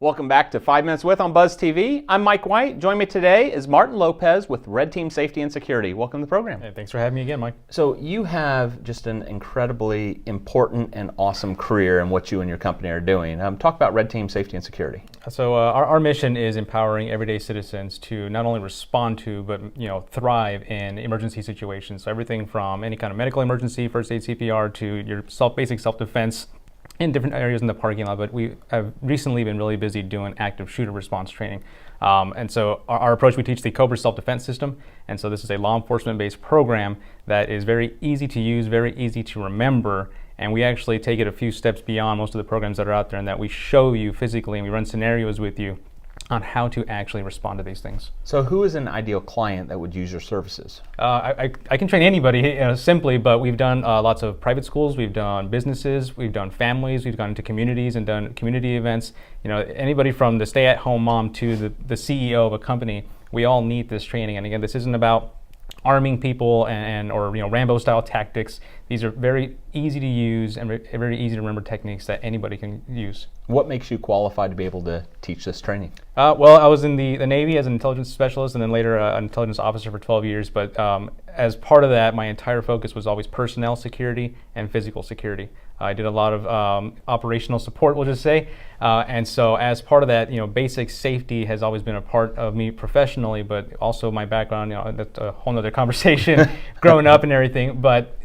Welcome back to 5 Minutes With on Buzz TV. I'm Mike White. Join me today is Martin Lopez with Red Team Safety and Security. Welcome to the program. Hey, thanks for having me again, Mike. So you have just an incredibly important and awesome career in what you and your company are doing. Talk about Red Team Safety and Security. So our mission is empowering everyday citizens to not only respond to, but thrive in emergency situations. So everything from any kind of medical emergency, first aid, CPR, to your basic self-defense in different areas in the parking lot. But we have recently been really busy doing active shooter response training. And so our approach, we teach the Cobra self-defense system. And so this is a law enforcement-based program that is very easy to use, very easy to remember. And we actually take it a few steps beyond most of the programs that are out there, and that we show you physically and we run scenarios with you on how to actually respond to these things. So who is an ideal client that would use your services? I can train anybody simply, but we've done lots of private schools, we've done businesses, we've done families, we've gone into communities and done community events. Anybody from the stay-at-home mom to the CEO of a company, we all need this training. And again, this isn't about arming people or Rambo style tactics. These are very easy to use and very easy to remember techniques that anybody can use. What makes you qualified to be able to teach this training? Well, I was in the Navy as an intelligence specialist, and then later an intelligence officer for 12 years. But as part of that, my entire focus was always personnel security and physical security. I did a lot of operational support, we'll just say. And so as part of that, basic safety has always been a part of me professionally, but also my background, that's a whole nother conversation, growing up and everything. But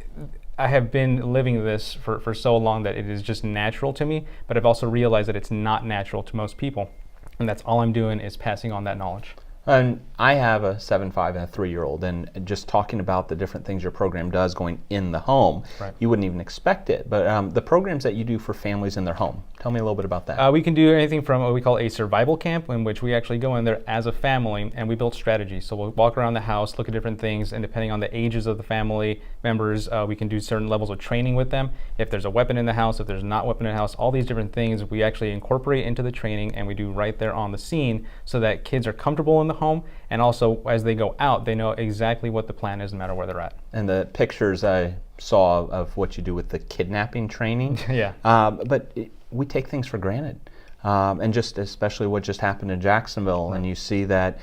I have been living this for so long that it is just natural to me, but I've also realized that it's not natural to most people. And that's all I'm doing is passing on that knowledge. And I have a 7, 5, and a 3-year-old, and just talking about the different things your program does going in the home, right. You wouldn't even expect it. But the programs that you do for families in their home, tell me a little bit about that. We can do anything from what we call a survival camp, in which we actually go in there as a family and we build strategies. So we'll walk around the house, look at different things, and depending on the ages of the family members, we can do certain levels of training with them. If there's a weapon in the house, if there's not a weapon in the house, all these different things we actually incorporate into the training, and we do right there on the scene so that kids are comfortable in the home, and also as they go out, they know exactly what the plan is no matter where they're at. And the pictures I saw of what you do with the kidnapping training, yeah. But we take things for granted. And just especially what just happened in Jacksonville, right. And you see that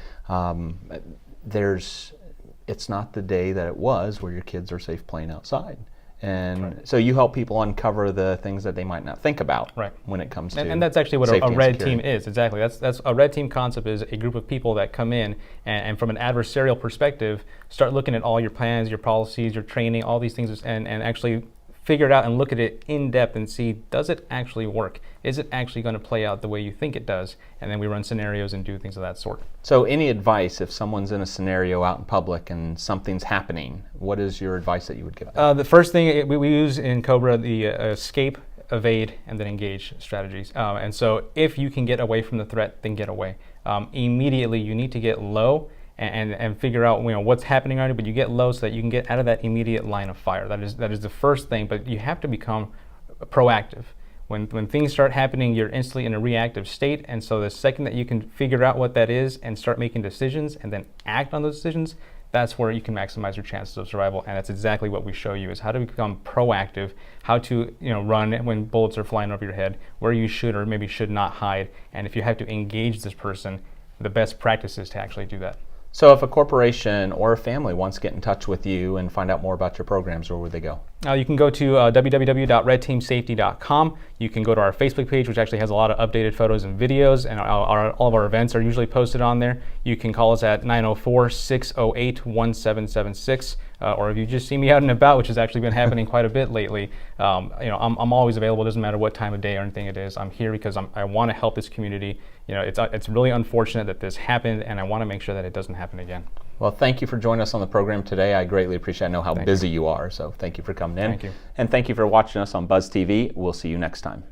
it's not the day that it was where your kids are safe playing outside. And right. So you help people uncover the things that they might not think about, right. When it comes to and that's actually what a red team is. Exactly. That's a red team concept, is a group of people that come in and from an adversarial perspective start looking at all your plans, your policies, your training, all these things, and actually figure it out and look at it in depth and see, does it actually work? Is it actually going to play out the way you think it does? And then we run scenarios and do things of that sort. So any advice if someone's in a scenario out in public and something's happening, what is your advice that you would give them? The first thing we use in Cobra, the escape, evade, and then engage strategies. And so if you can get away from the threat, then get away. Immediately you need to get low and figure out what's happening around you, but you get low so that you can get out of that immediate line of fire. That is the first thing, but you have to become proactive. When things start happening, you're instantly in a reactive state, and so the second that you can figure out what that is and start making decisions and then act on those decisions, that's where you can maximize your chances of survival. And that's exactly what we show you, is how to become proactive, how to run when bullets are flying over your head, where you should or maybe should not hide, and if you have to engage this person, the best practice is to actually do that. So if a corporation or a family wants to get in touch with you and find out more about your programs, where would they go? You can go to www.redteamsafety.com. You can go to our Facebook page, which actually has a lot of updated photos and videos, and all of our events are usually posted on there. You can call us at 904-608-1776, or if you just see me out and about, which has actually been happening quite a bit lately, I'm always available. It doesn't matter what time of day or anything it is. I'm here because I want to help this community. It's really unfortunate that this happened, and I want to make sure that it doesn't happen again. Well, thank you for joining us on the program today. I greatly appreciate it. I know how busy you are, so thank you for coming in. Thank you. And thank you for watching us on Buzz TV. We'll see you next time.